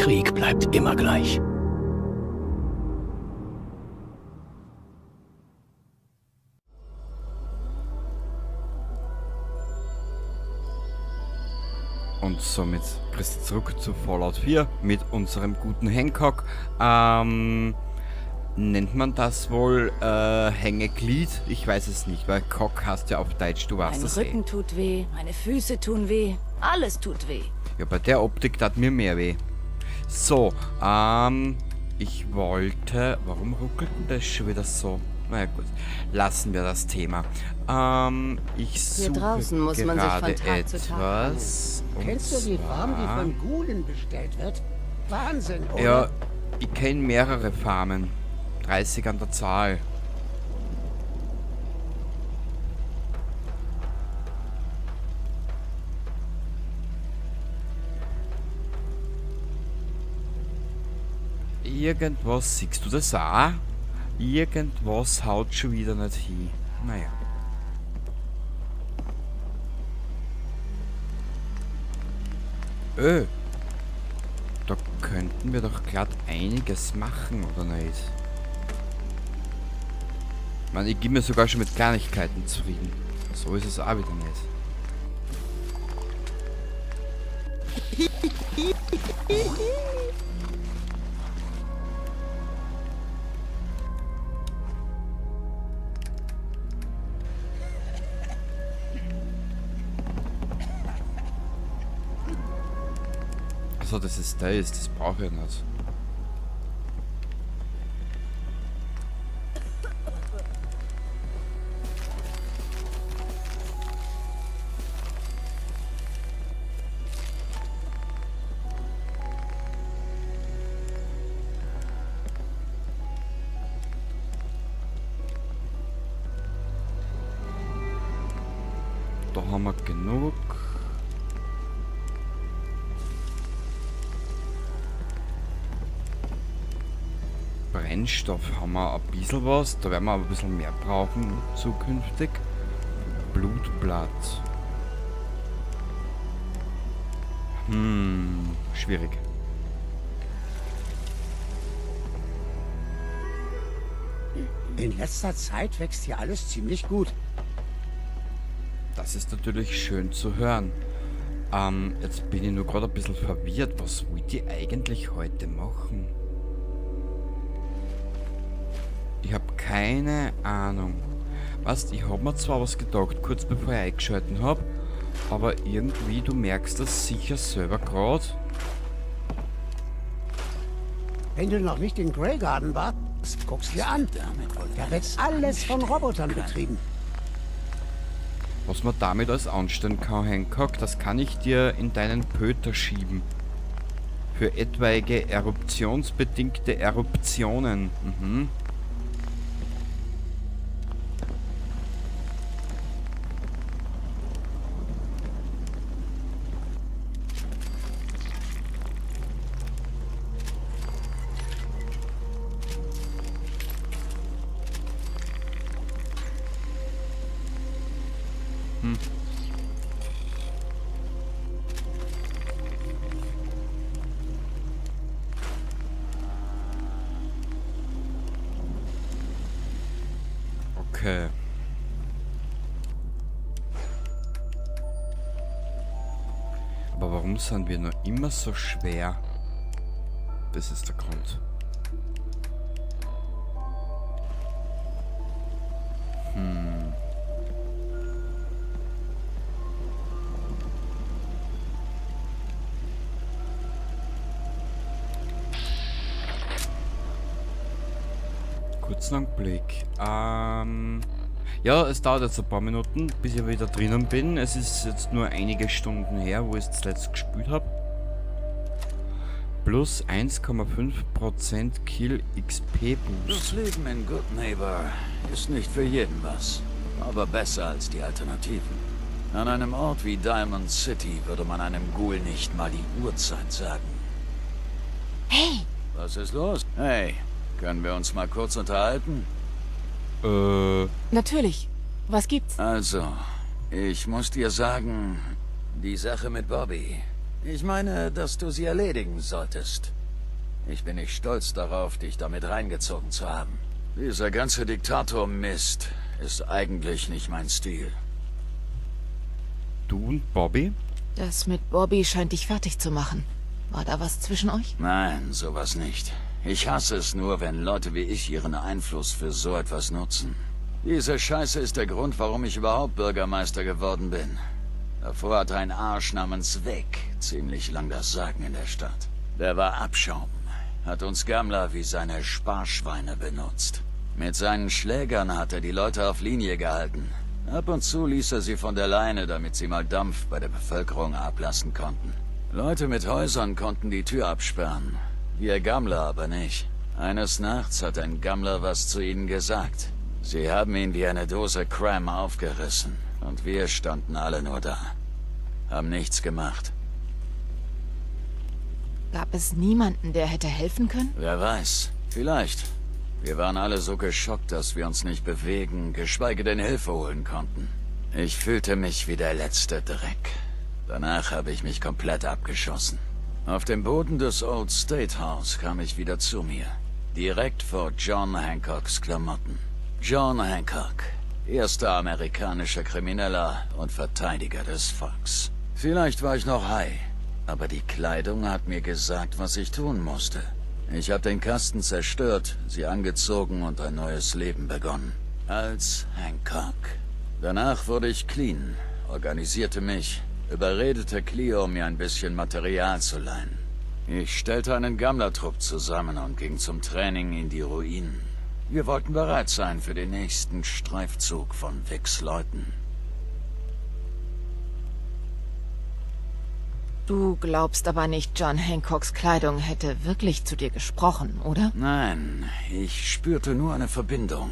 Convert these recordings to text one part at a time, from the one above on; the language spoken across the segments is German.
Krieg bleibt immer gleich. Und somit grüß dich zurück zu Fallout 4 mit unserem guten Hancock. Nennt man das wohl Hängeglied? Ich weiß es nicht, weil Cock heißt ja auf Deutsch, du weißt das Mein Rücken tut weh, meine Füße tun weh, alles tut weh. Ja, bei der Optik tat mir mehr weh. So, ich wollte... Warum ruckelt denn das schon wieder so? Na ja, gut, lassen wir das Thema. Ich suche Hier draußen muss man sich von gerade Tag zu Tag etwas. Kennst du die Farm, die von Gulen bestellt wird? Wahnsinn, oder? Ja, ich kenne mehrere Farmen. 30 an der Zahl. Irgendwas, siehst du das auch? Irgendwas haut schon wieder nicht hin. Naja. Da könnten wir doch glatt einiges machen, oder nicht? Ich meine, ich gebe mir sogar schon mit Kleinigkeiten zufrieden. So ist es auch wieder nicht. Achso, das ist das brauche ich nicht. Da haben wir genug. Brennstoff haben wir ein bisschen was. Da werden wir aber ein bisschen mehr brauchen zukünftig. Blutblatt. Schwierig. In letzter Zeit wächst hier alles ziemlich gut. Das ist natürlich schön zu hören. Jetzt bin ich nur gerade ein bisschen verwirrt. Was wollt ihr eigentlich heute machen? Ich habe keine Ahnung. Weißt, ich habe mir zwar was gedacht, kurz bevor ich eingeschalten habe, aber irgendwie, du merkst das sicher selber gerade. Wenn du noch nicht in Grey Garden warst, guck's dir an. Da wird alles von Robotern betrieben. Was man damit alles anstellen kann, Hancock, das kann ich dir in deinen Pöter schieben. Für etwaige eruptionsbedingte Eruptionen. Okay. Aber warum sind wir noch immer so schwer? Das ist der Grund. Kurzen Augenblick. Ja, es dauert jetzt ein paar Minuten, bis ich wieder drinnen bin. Es ist jetzt nur einige Stunden her, wo ich es zuletzt gespielt habe. Plus 1,5% Kill XP Boost. Das Leben in Good Neighbor ist nicht für jeden was, aber besser als die Alternativen. An einem Ort wie Diamond City würde man einem Ghoul nicht mal die Uhrzeit sagen. Hey! Was ist los? Hey, können wir uns mal kurz unterhalten? Natürlich. Was gibt's? Also, ich muss dir sagen, die Sache mit Bobby. Ich meine, dass du sie erledigen solltest. Ich bin nicht stolz darauf, dich damit reingezogen zu haben. Dieser ganze Diktator-Mist ist eigentlich nicht mein Stil. Du und Bobby? Das mit Bobby scheint dich fertig zu machen. War da was zwischen euch? Nein, sowas nicht. Ich hasse es nur, wenn Leute wie ich ihren Einfluss für so etwas nutzen. Diese Scheiße ist der Grund, warum ich überhaupt Bürgermeister geworden bin. Davor hatte ein Arsch namens Weg ziemlich lang das Sagen in der Stadt. Der war Abschaum, hat uns Gammler wie seine Sparschweine benutzt. Mit seinen Schlägern hat er die Leute auf Linie gehalten. Ab und zu ließ er sie von der Leine, damit sie mal Dampf bei der Bevölkerung ablassen konnten. Leute mit Häusern konnten die Tür absperren. Wir Gammler aber nicht. Eines Nachts hat ein Gammler was zu ihnen gesagt. Sie haben ihn wie eine Dose Cram aufgerissen. Und wir standen alle nur da. Haben nichts gemacht. Gab es niemanden, der hätte helfen können? Wer weiß. Vielleicht. Wir waren alle so geschockt, dass wir uns nicht bewegen, geschweige denn Hilfe holen konnten. Ich fühlte mich wie der letzte Dreck. Danach habe ich mich komplett abgeschossen. Auf dem Boden des Old State House kam ich wieder zu mir. Direkt vor John Hancocks Klamotten. John Hancock, erster amerikanischer Krimineller und Verteidiger des Volks. Vielleicht war ich noch high, aber die Kleidung hat mir gesagt, was ich tun musste. Ich habe den Kasten zerstört, sie angezogen und ein neues Leben begonnen. Als Hancock. Danach wurde ich clean, organisierte mich, überredete Cleo, mir ein bisschen Material zu leihen. Ich stellte einen Gammlertrupp zusammen und ging zum Training in die Ruinen. Wir wollten bereit sein für den nächsten Streifzug von Vicks Leuten. Du glaubst aber nicht, John Hancocks Kleidung hätte wirklich zu dir gesprochen, oder? Nein, ich spürte nur eine Verbindung.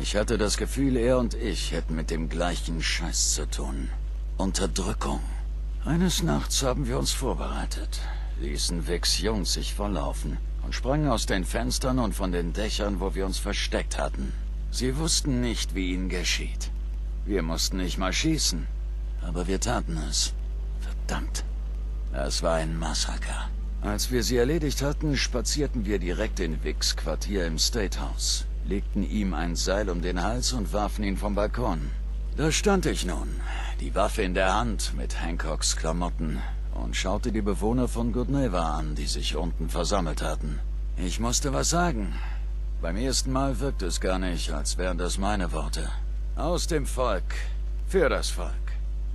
Ich hatte das Gefühl, er und ich hätten mit dem gleichen Scheiß zu tun. Unterdrückung. Eines Nachts haben wir uns vorbereitet, ließen Vicks Jungs sich volllaufen und sprangen aus den Fenstern und von den Dächern, wo wir uns versteckt hatten. Sie wussten nicht, wie ihnen geschieht. Wir mussten nicht mal schießen, aber wir taten es. Verdammt. Das war ein Massaker. Als wir sie erledigt hatten, spazierten wir direkt in Vicks Quartier im State House, legten ihm ein Seil um den Hals und warfen ihn vom Balkon. Da stand ich nun, die Waffe in der Hand mit Hancocks Klamotten und schaute die Bewohner von Goodneva an, die sich unten versammelt hatten. Ich musste was sagen. Beim ersten Mal wirkte es gar nicht, als wären das meine Worte. Aus dem Volk, für das Volk.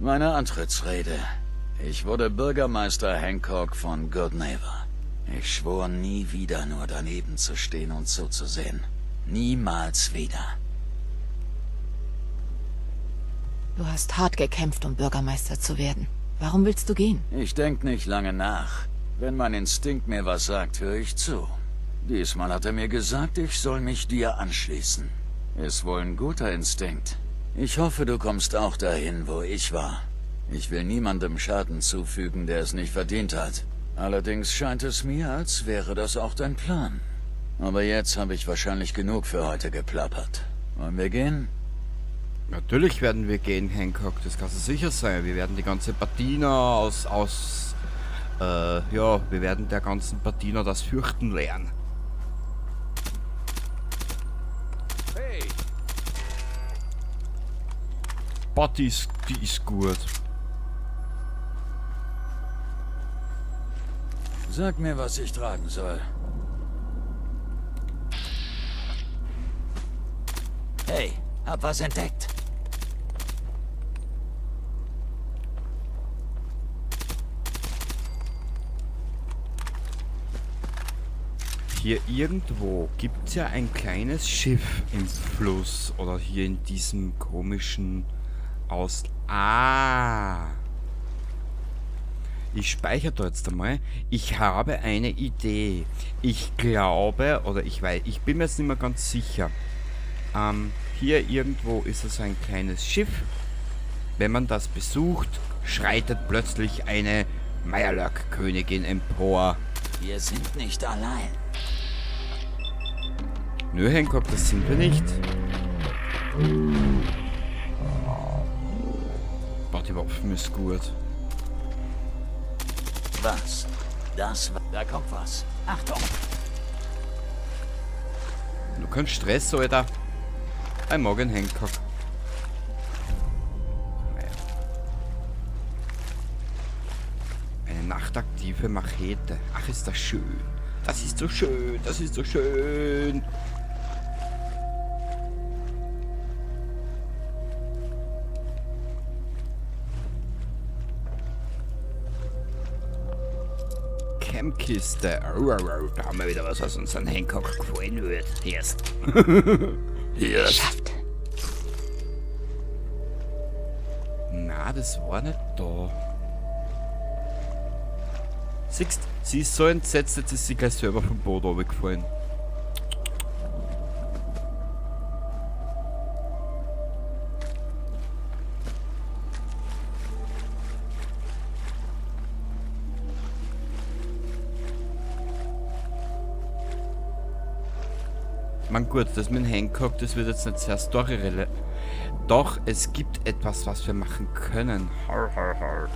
Meine Antrittsrede. Ich wurde Bürgermeister Hancock von Goodneva. Ich schwor, nie wieder nur daneben zu stehen und zuzusehen. Niemals wieder. Du hast hart gekämpft, um Bürgermeister zu werden. Warum willst du gehen? Ich denk nicht lange nach. Wenn mein Instinkt mir was sagt, höre ich zu. Diesmal hat er mir gesagt, ich soll mich dir anschließen. Ist wohl ein guter Instinkt. Ich hoffe, du kommst auch dahin, wo ich war. Ich will niemandem Schaden zufügen, der es nicht verdient hat. Allerdings scheint es mir, als wäre das auch dein Plan. Aber jetzt habe ich wahrscheinlich genug für heute geplappert. Wollen wir gehen? Natürlich werden wir gehen, Hancock, das kannst du sicher sein. Wir werden die ganze Patina wir werden der ganzen Patina das Fürchten lernen. Hey! Die ist gut. Sag mir, was ich tragen soll. Hey, hab was entdeckt. Hier irgendwo gibt es ja ein kleines Schiff im Fluss oder hier in diesem komischen Ich speichere da jetzt einmal. Ich habe eine Idee. Ich glaube, oder ich weiß, ich bin mir jetzt nicht mehr ganz sicher. Hier irgendwo ist es ein kleines Schiff. Wenn man das besucht, schreitet plötzlich eine Meierlöck-Königin empor. Wir sind nicht allein. Nö, Hancock, das sind wir nicht. Boah, die Waffen ist gut. Was? Da kommt was. Achtung! Du kannst Stress, Alter. Ein Morgen Hancock. Naja. Eine nachtaktive Machete. Ach, ist das schön. Das ist so schön. Das ist so schön. Campkiste. Da haben wir wieder was, was uns an Hancock gefallen wird. Erst. Geschafft. Na, das war nicht da. Siehst, sie ist so entsetzt, jetzt ist sie gleich selber vom Boot runtergefallen. Man gut, das mit Hancock, das wird jetzt nicht sehr storyrelevant. Doch, es gibt etwas, was wir machen können. Har, har, har.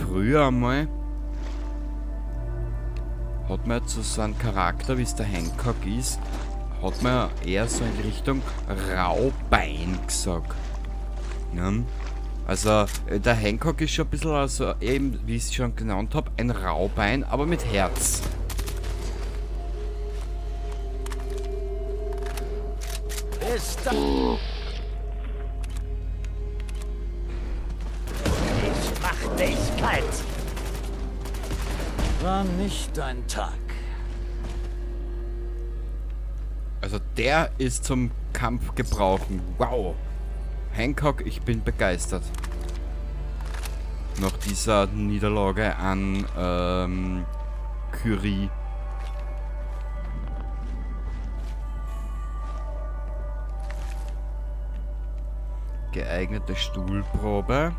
Früher einmal hat man zu so einem Charakter, wie es der Hancock ist, hat man eher so in die Richtung Raubein gesagt. Ja? Also, der Hancock ist schon ein bisschen, also eben, wie ich es schon genannt habe, ein Raubein, aber mit Herz. Ist da. Ich mach dich kalt. War nicht dein Tag. Also, der ist zum Kampf gebrauchen. Wow. Hancock, ich bin begeistert. Nach dieser Niederlage an Curie. Geeignete Stuhlprobe.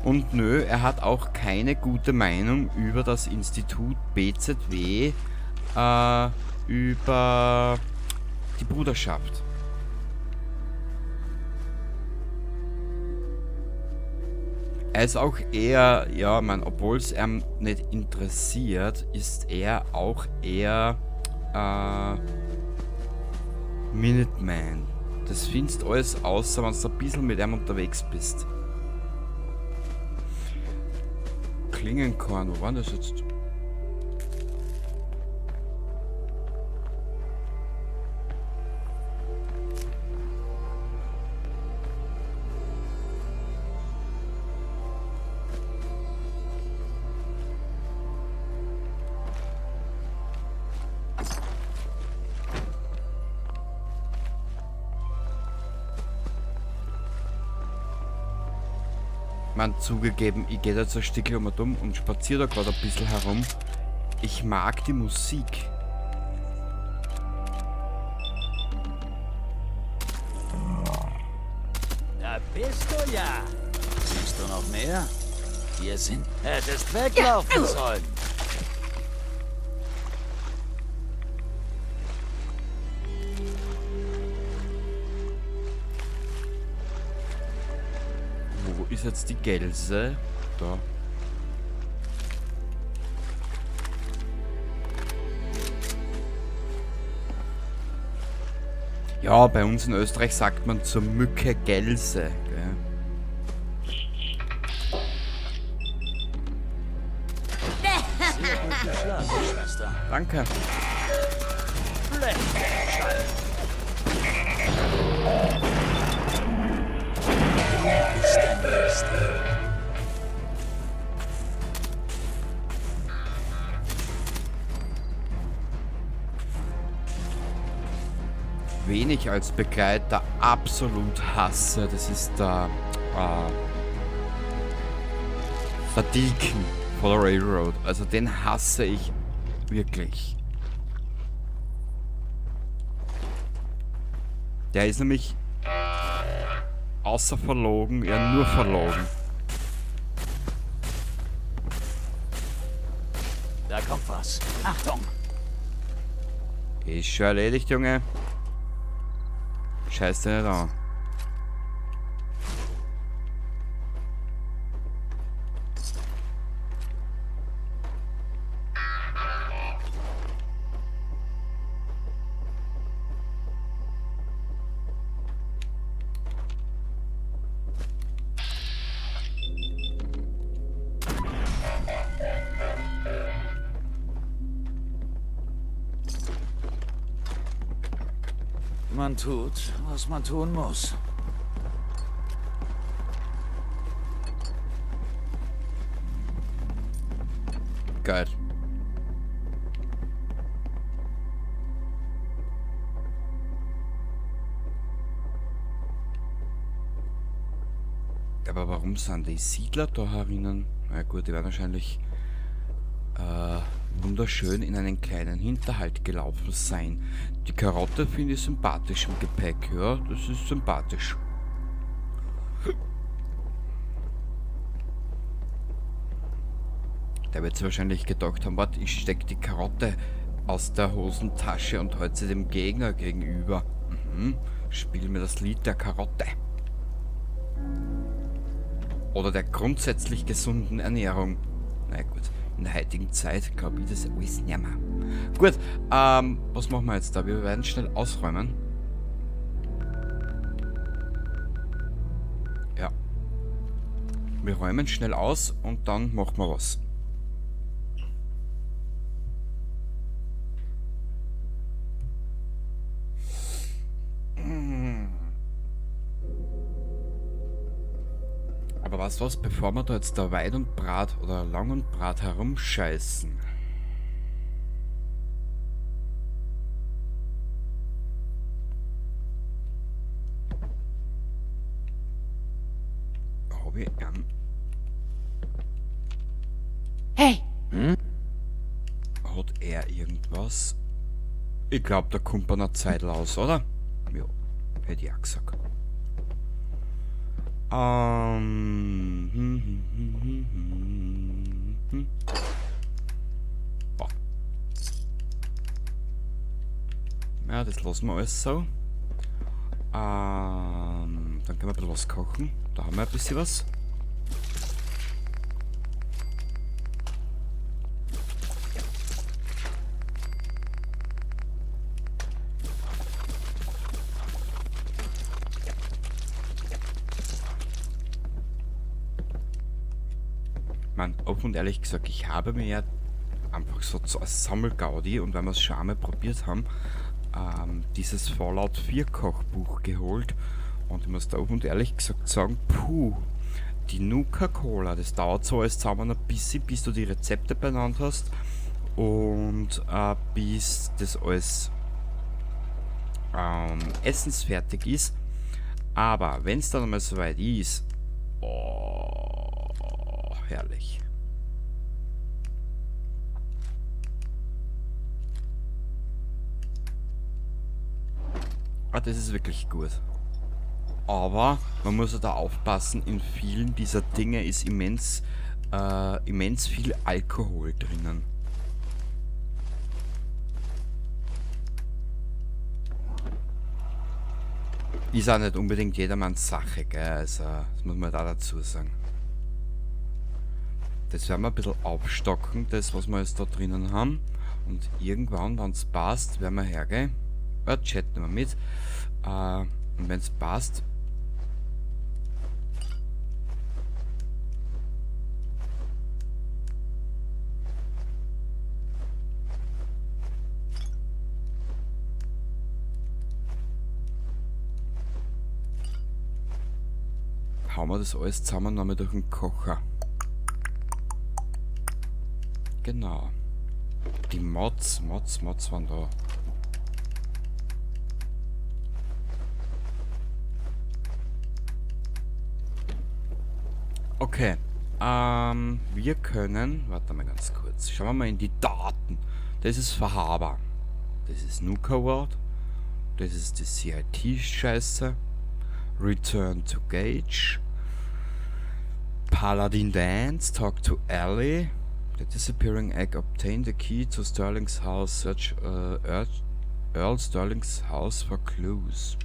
Und nö, er hat auch keine gute Meinung über das Institut BZW, über die Bruderschaft. Er ist auch eher, ja, man, obwohl es ihm nicht interessiert, ist er auch eher Minuteman. Das findest alles außer, wenn du ein bisschen mit ihm unterwegs bist. Klingenkorn, wo war das jetzt? Man, zugegeben, ich gehe da jetzt ein Stückchen um und spaziere da gerade ein bisschen herum. Ich mag die Musik. Da bist du ja. Siehst du noch mehr? Hier sind. Hättest weglaufen sollen. Wo ist jetzt die Gelse? Da. Ja, bei uns in Österreich sagt man zur Mücke Gelse. Gell? Sehr gut geschlafen, Schwester. Danke. Blechschall. Ist der Nächste. Wen ich als Begleiter absolut hasse, das ist der Deacon von der Railroad. Also den hasse ich wirklich. Der ist nämlich außer verlogen, ja nur verlogen. Boss. Achtung! Ist schon erledigt, Junge. Scheiß dir nicht an. Man tut, was man tun muss. Geil. Aber warum sind die Siedler da herinnen? Na gut, die werden wahrscheinlich wunderschön in einen kleinen Hinterhalt gelaufen sein. Die Karotte finde ich sympathisch im Gepäck, ja, das ist sympathisch. Der wird sich wahrscheinlich gedacht haben, warte, ich stecke die Karotte aus der Hosentasche und halte sie dem Gegner gegenüber. Spiel mir das Lied der Karotte. Oder der grundsätzlich gesunden Ernährung. Na gut, in der heutigen Zeit glaube ich das alles nicht mehr. Gut, was machen wir jetzt da? Wir werden schnell ausräumen. Ja. Wir räumen schnell aus und dann machen wir was. Aber was, bevor wir da jetzt da Weit und Brat oder Lang und Brat herumscheißen. Habe ich Hey! Hat er irgendwas? Ich glaube, da kommt man eine Zeit aus, oder? Ja, hätte ich auch gesagt. Boah. Ja, das lassen wir alles so. Dann können wir ein bisschen was kochen. Da haben wir ein bisschen was. Man, offen und ehrlich gesagt, ich habe mir ja einfach so als Sammelgaudi und wenn wir es schon einmal probiert haben, dieses Fallout 4 Kochbuch geholt und ich muss da offen und ehrlich gesagt sagen, puh, die Nuka-Cola, das dauert so alles zusammen ein bisschen, bis du die Rezepte benannt hast und bis das alles essensfertig ist, aber wenn es dann einmal soweit ist, oh, herrlich. Das ist wirklich gut. Aber man muss ja da aufpassen, in vielen dieser Dinge ist immens viel Alkohol drinnen. Ist auch nicht unbedingt jedermanns Sache, gell? Also, das muss man da dazu sagen. Das werden wir ein bisschen aufstocken, das was wir jetzt da drinnen haben. Und irgendwann, wenn es passt, werden wir hergehen. Chatten wir mit. Und wenn es passt, hauen wir das alles zusammen nochmal durch den Kocher. Genau. Die Mods waren da. Okay. Wir können... Warte mal ganz kurz. Schauen wir mal in die Daten. Das ist Verhaber. Das ist Nuka World. Das ist die CIT-Scheiße. Return to Gage. Paladin Dance. Talk to Ellie. The disappearing egg. Obtain the key to Sterling's house. Search Earl Sterling's house for clues.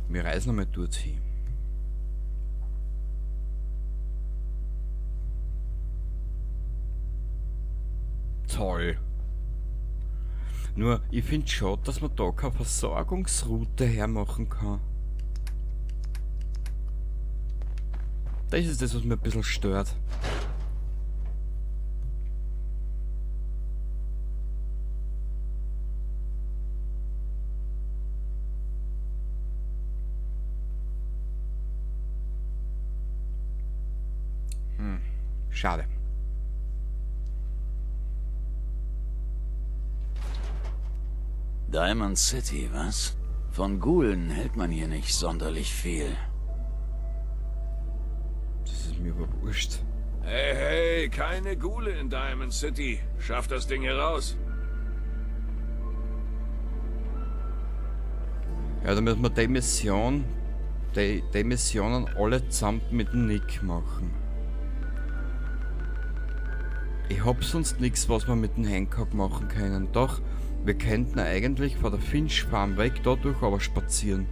Wir reisen nochmal dorthin. Toll. Nur, ich finde schon, dass man da keine Versorgungsroute hermachen kann. Das ist das, was mir ein bisschen stört. Schade. Diamond City, was? Von Ghoulen hält man hier nicht sonderlich viel. Das ist mir aber wurscht. Hey, hey, keine Ghule in Diamond City. Schaff das Ding hier raus. Ja, dann müssen wir die Mission, die Missionen alle zusammen mit dem Nick machen. Ich hab sonst nichts, was wir mit dem Hancock machen können. Doch, wir könnten eigentlich von der Finch Farm weg, dadurch aber spazieren.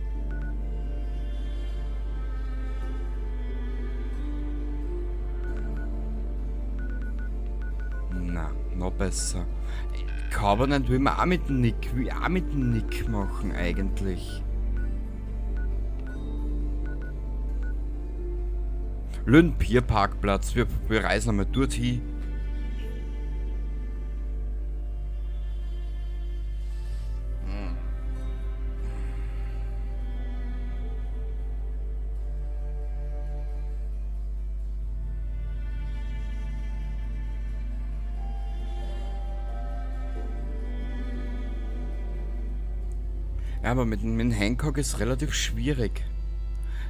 Na, noch besser. Covenant will man auch mit dem Nick, machen eigentlich. Lynn Pier Parkplatz, wir reisen einmal dorthin. Ja, aber mit dem Hancock ist relativ schwierig.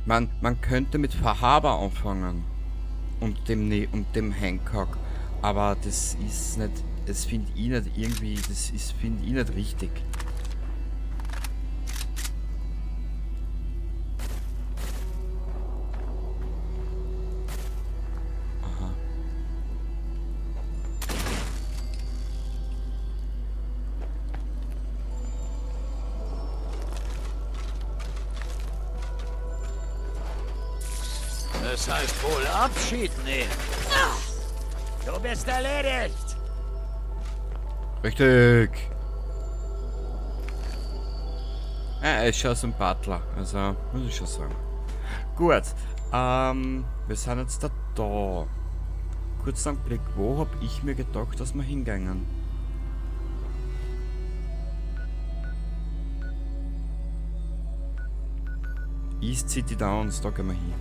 Man könnte mit Fahrhaber anfangen. Und dem Hancock. Aber das ist nicht. Das finde ich nicht irgendwie. Finde ich nicht richtig. Aha. Das heißt wohl Abschied nehmen. Du bist erledigt. Richtig. Er ist schon so ein Butler, also muss ich schon sagen. Gut, wir sind jetzt da. Kurz einen Blick, wo hab ich mir gedacht, dass wir hingehen? East City Downs, da gehen wir hin.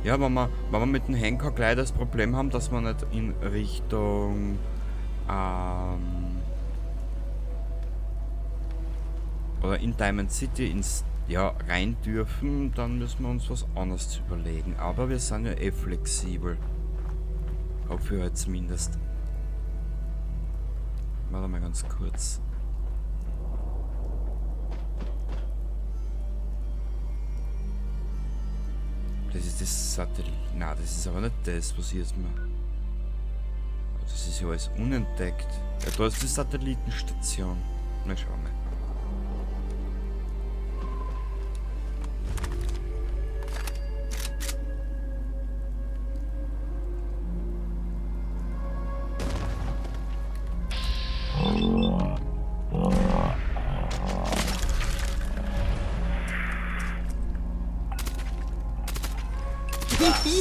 Ja, wenn wir mit dem Hancock leider das Problem haben, dass wir nicht in Richtung oder in Diamond City rein dürfen, dann müssen wir uns was anderes überlegen. Aber wir sind ja eh flexibel. Hoffe ich halt zumindest. Warte mal ganz kurz. Das ist das Satellit. Nein, das ist aber nicht das, was hier ist mir. Das ist ja alles unentdeckt. Ja, da ist die Satellitenstation. Na, schauen wir.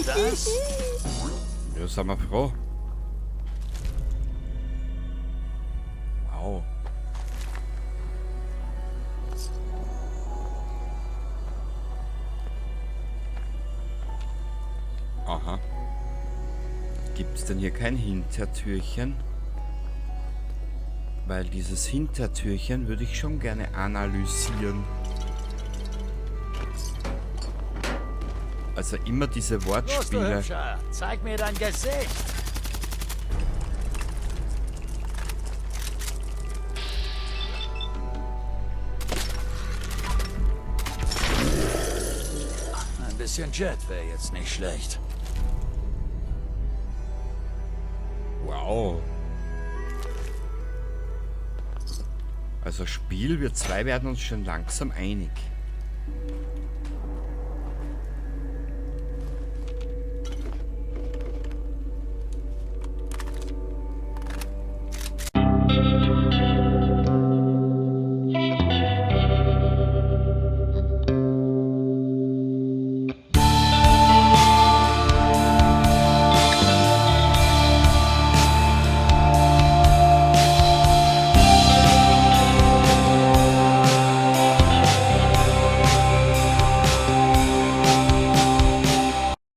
Das? Ja, sind wir froh. Wow. Aha. Gibt's denn hier kein Hintertürchen? Weil dieses Hintertürchen würde ich schon gerne analysieren. Also immer diese Los, du Wortspiele. Hübscher, zeig mir dein Gesicht. bisschen Jet wäre jetzt nicht schlecht. Wow. Also Spiel, wir zwei werden uns schon langsam einig.